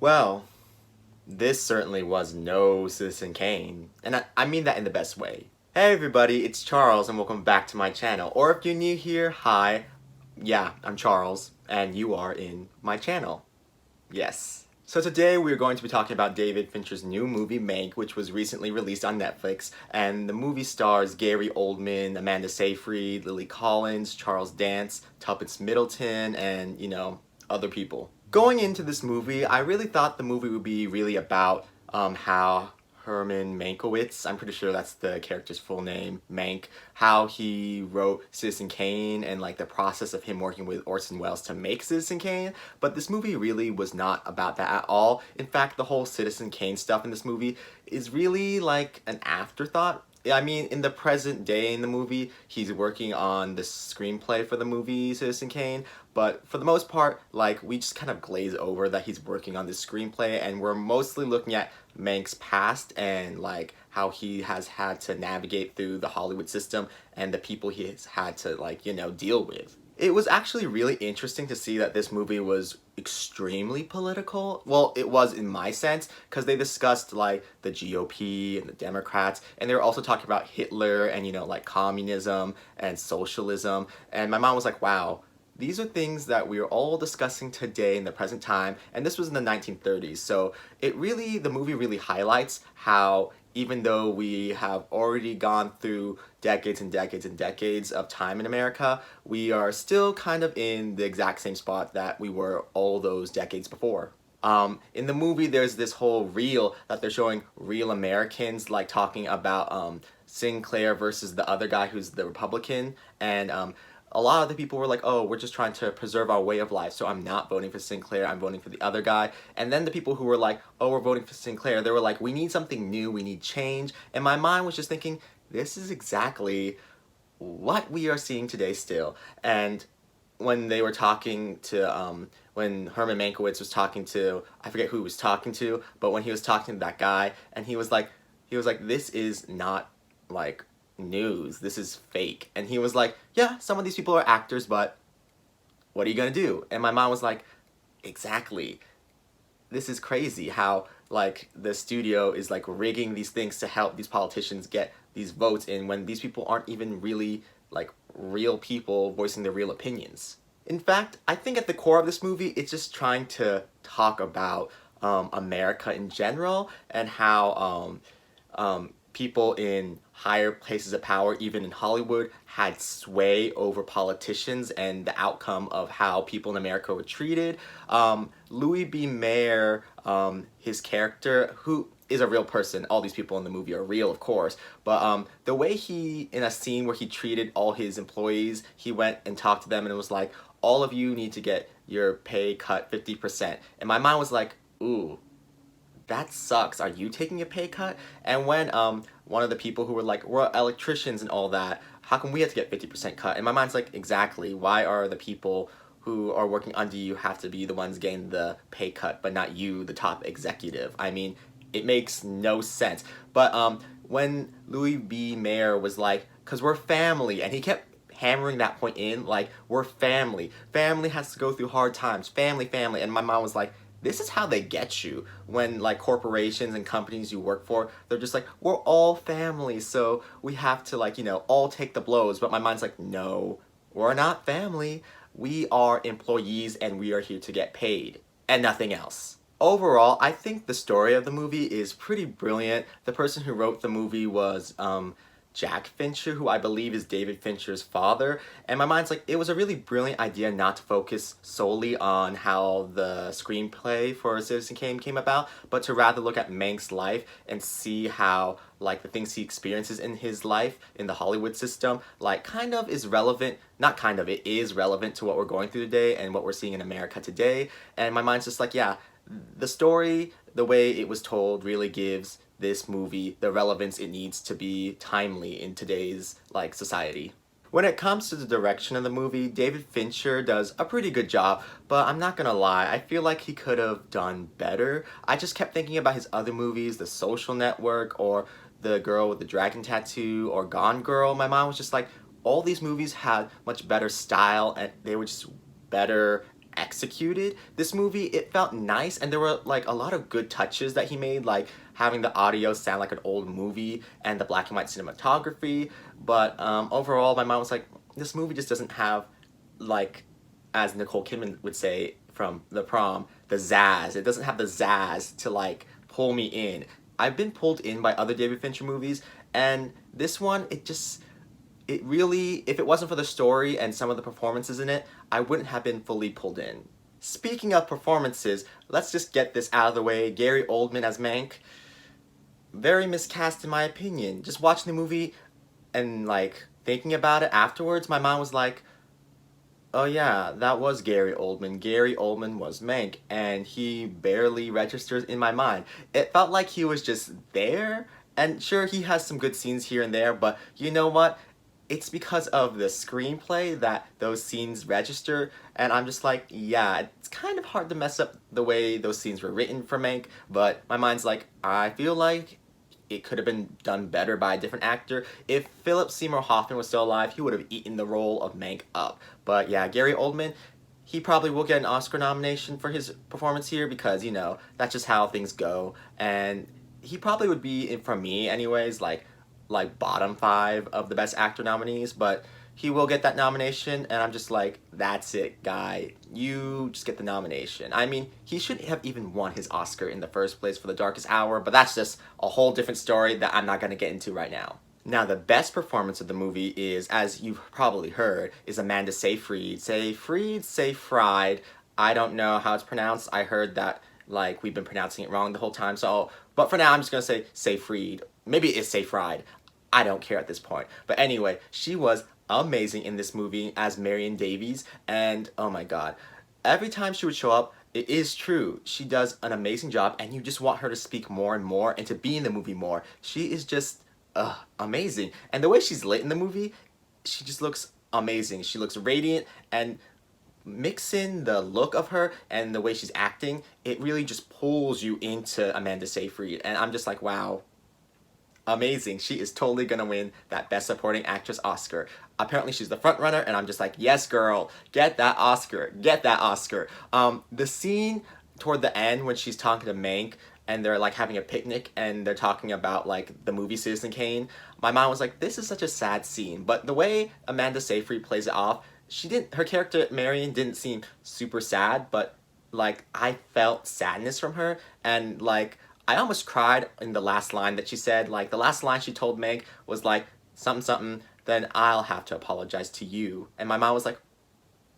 Well, this certainly was no Citizen Kane, and I mean that in the best way. Hey everybody, it's Charles and welcome back to my channel. Or if you're new here, hi. Yeah, I'm Charles, and you are in my channel. Yes. So today we're going to be talking about David Fincher's new movie, Mank, which was recently released on Netflix, and the movie stars Gary Oldman, Amanda Seyfried, Lily Collins, Charles Dance, Tuppence Middleton, and, other people. Going into this movie, I really thought the movie would be really about how Herman Mankiewicz, I'm pretty sure that's the character's full name, Mank, how he wrote Citizen Kane and like the process of him working with Orson Welles to make Citizen Kane, but this movie really was not about that at all. In fact, the whole Citizen Kane stuff in this movie is really like an afterthought. I mean, in the present day in the movie, he's working on the screenplay for the movie Citizen Kane, but for the most part, like, we just kind of glaze over that he's working on this screenplay, and we're mostly looking at Mank's past and, like, how he has had to navigate through the Hollywood system and the people he has had to, like, deal with. It was actually really interesting to see that this movie was extremely political. Well, it was in my sense, because they discussed like the GOP and the Democrats, and they were also talking about Hitler and like communism and socialism. And my mom was like, wow, these are things that we are all discussing today in the present time, and this was in the 1930s. So the movie really highlights how even though we have already gone through decades and decades and decades of time in America, we are still kind of in the exact same spot that we were all those decades before. In the movie, there's this whole reel that they're showing real Americans like talking about Sinclair versus the other guy who's the Republican, and a lot of the people were like, oh, we're just trying to preserve our way of life, so I'm not voting for Sinclair, I'm voting for the other guy. And then the people who were like, oh, we're voting for Sinclair, they were like, we need something new, we need change. And my mind was just thinking, this is exactly what we are seeing today still. And when they were talking to, when Herman Mankiewicz was talking to, I forget who he was talking to, but when he was talking to that guy, and he was like, this is not, like, news, this is fake. And he was like, yeah, some of these people are actors, but what are you gonna do? And my mom was like, exactly. This is crazy how, like, the studio is, like, rigging these things to help these politicians get these votes in when these people aren't even really, like, real people voicing their real opinions. In fact, I think at the core of this movie, it's just trying to talk about America in general and how people in higher places of power, even in Hollywood, had sway over politicians and the outcome of how people in America were treated. Louis B. Mayer, his character, who is a real person, all these people in the movie are real, of course, but the way he, in a scene where he treated all his employees, he went and talked to them and it was like, all of you need to get your pay cut 50%. And my mind was like, ooh, that sucks. Are you taking a pay cut? And when one of the people who were like, we're electricians and all that, how come we have to get 50% cut? And my mind's like, exactly. Why are the people who are working under you have to be the ones getting the pay cut, but not you, the top executive? I mean, it makes no sense. But when Louis B. Mayer was like, because we're family, and he kept hammering that point in, like, we're family. Family has to go through hard times. Family, family. And my mom was like, this is how they get you when, like, corporations and companies you work for, they're just like, we're all family, so we have to, like, all take the blows. But my mind's like, no, we're not family. We are employees and we are here to get paid and nothing else. Overall, I think the story of the movie is pretty brilliant. The person who wrote the movie was Jack Fincher, who I believe is David Fincher's father, and my mind's like, it was a really brilliant idea not to focus solely on how the screenplay for Citizen Kane came about, but to rather look at Mank's life and see how, like, the things he experiences in his life in the Hollywood system, like, kind of is relevant, not kind of, it is relevant to what we're going through today and what we're seeing in America today. And my mind's just like, yeah, the story, the way it was told, really gives this movie the relevance it needs to be timely in today's, like, society. When it comes to the direction of the movie, David Fincher does a pretty good job, but I'm not gonna lie, I feel like he could have done better. I just kept thinking about his other movies, The Social Network, or The Girl with the Dragon Tattoo, or Gone Girl. My mom was just like, all these movies had much better style, and they were just better executed this movie, it felt nice, and there were like a lot of good touches that he made, like having the audio sound like an old movie and the black and white cinematography. But overall, my mom was like, this movie just doesn't have, like, as Nicole Kidman would say from The Prom, the zazz. It doesn't have the zazz to like pull me in. I've been pulled in by other David Fincher movies, and this one, it really, if it wasn't for the story and some of the performances in it, I wouldn't have been fully pulled in. Speaking of performances, let's just get this out of the way. Gary Oldman as Mank, very miscast in my opinion. Just watching the movie and like thinking about it afterwards, my mind was like, oh yeah, that was Gary Oldman. Gary Oldman was Mank, and he barely registers in my mind. It felt like he was just there, and sure, he has some good scenes here and there, but you know what? It's because of the screenplay that those scenes register, and I'm just like, yeah, it's kind of hard to mess up the way those scenes were written for Mank, but my mind's like, I feel like it could have been done better by a different actor. If Philip Seymour Hoffman was still alive, he would have eaten the role of Mank up. But yeah, Gary Oldman, he probably will get an Oscar nomination for his performance here because, you know, that's just how things go. And he probably would be, for me anyways, like bottom 5 of the Best Actor nominees, but he will get that nomination, and I'm just like, that's it, guy. You just get the nomination. I mean, he shouldn't have even won his Oscar in the first place for The Darkest Hour, but that's just a whole different story that I'm not going to get into right now. Now, the best performance of the movie is, as you've probably heard, is Amanda Seyfried. Seyfried. I don't know how it's pronounced. I heard that, like, we've been pronouncing it wrong the whole time, so, but for now, I'm just going to say Seyfried. Maybe it's Seyfried. I don't care at this point. But anyway, she was amazing in this movie as Marion Davies, and oh my god, every time she would show up, it is true, she does an amazing job, and you just want her to speak more and more and to be in the movie more. She is just amazing, and the way she's lit in the movie, she just looks amazing. She looks radiant, and mix in the look of her and the way she's acting, it really just pulls you into Amanda Seyfried, and I'm just like, wow, amazing. She is totally gonna win that Best Supporting Actress Oscar. Apparently she's the front runner, and I'm just like, yes girl, get that Oscar, get that Oscar. The scene toward the end when she's talking to Mank and they're like having a picnic and they're talking about like the movie Citizen Kane, my mom was like, this is such a sad scene, but the way Amanda Seyfried plays it off, her character Marion didn't seem super sad, but like I felt sadness from her, and like I almost cried in the last line that she said. Like, the last line she told Meg was like, something, something, then I'll have to apologize to you. And my mom was like,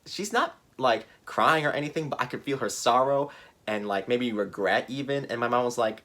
she's not, like, crying or anything, but I could feel her sorrow and, like, maybe regret even. And my mom was like,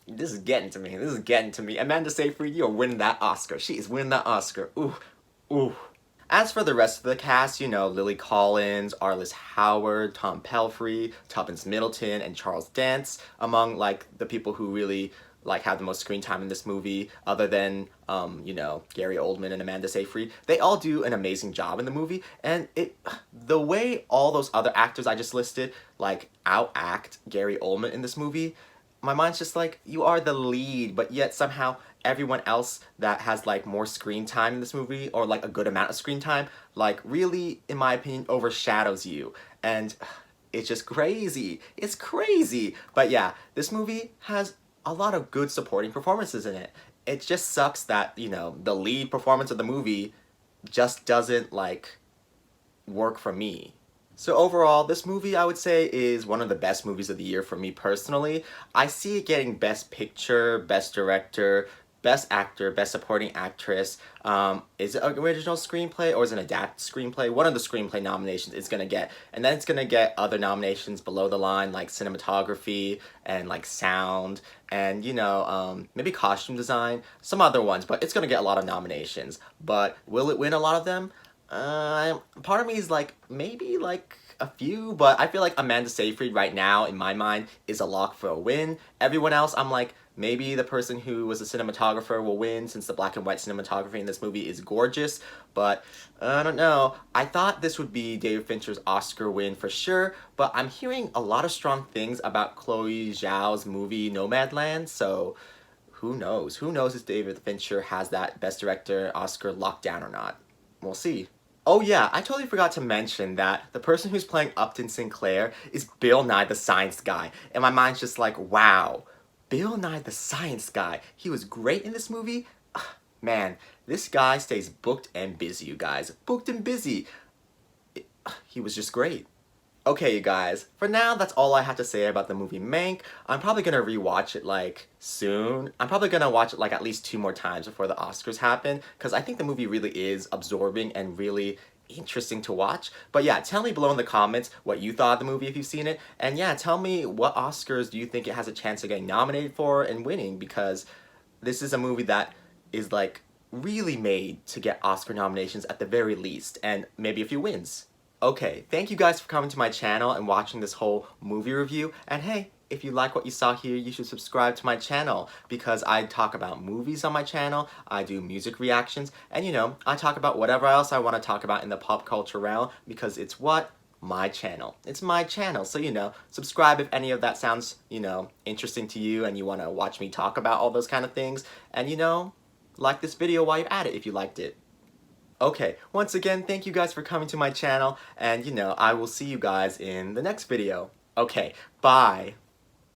this is getting to me. This is getting to me. Amanda Seyfried, you're winning that Oscar. She is winning that Oscar. Ooh, ooh. As for the rest of the cast, you know, Lily Collins, Arliss Howard, Tom Pelphrey, Tuppence Middleton, and Charles Dance, among, like, the people who really, like, have the most screen time in this movie, other than, you know, Gary Oldman and Amanda Seyfried. They all do an amazing job in the movie, and the way all those other actors I just listed, like, outact Gary Oldman in this movie, my mind's just like, you are the lead, but yet somehow everyone else that has like more screen time in this movie, or like a good amount of screen time, like really, in my opinion, overshadows you. And it's just crazy. It's crazy. But yeah, this movie has a lot of good supporting performances in it. It just sucks that, you know, the lead performance of the movie just doesn't like work for me. So overall, this movie I would say is one of the best movies of the year for me personally. I see it getting Best Picture, Best Director, Best Actor, Best Supporting Actress. Is it an original screenplay or is it an adapted screenplay? One of the screenplay nominations it's gonna get. And then it's gonna get other nominations below the line like cinematography and like sound and, you know, maybe costume design, some other ones, but it's gonna get a lot of nominations. But will it win a lot of them? Part of me is like, maybe like a few, but I feel like Amanda Seyfried right now, in my mind, is a lock for a win. Everyone else, I'm like, maybe the person who was a cinematographer will win since the black and white cinematography in this movie is gorgeous, but I don't know. I thought this would be David Fincher's Oscar win for sure, but I'm hearing a lot of strong things about Chloe Zhao's movie Nomadland, so who knows? Who knows if David Fincher has that Best Director Oscar locked down or not? We'll see. Oh yeah, I totally forgot to mention that the person who's playing Upton Sinclair is Bill Nye the Science Guy. And my mind's just like, wow, Bill Nye the Science Guy. He was great in this movie. Man, this guy stays booked and busy, you guys. Booked and busy. He was just great. Okay, you guys, for now, that's all I have to say about the movie Mank. I'm probably gonna rewatch it, like, soon. I'm probably gonna watch it, like, at least 2 more times before the Oscars happen, because I think the movie really is absorbing and really interesting to watch. But yeah, tell me below in the comments what you thought of the movie if you've seen it, and yeah, tell me what Oscars do you think it has a chance of getting nominated for and winning, because this is a movie that is, like, really made to get Oscar nominations at the very least, and maybe a few wins. Okay, thank you guys for coming to my channel and watching this whole movie review. And hey, if you like what you saw here, you should subscribe to my channel because I talk about movies on my channel, I do music reactions, and you know, I talk about whatever else I want to talk about in the pop culture realm because it's what? My channel. It's my channel, so you know, subscribe if any of that sounds, you know, interesting to you and you want to watch me talk about all those kind of things. And you know, like this video while you're at it if you liked it. Okay, once again, thank you guys for coming to my channel, and you know, I will see you guys in the next video. Okay, bye!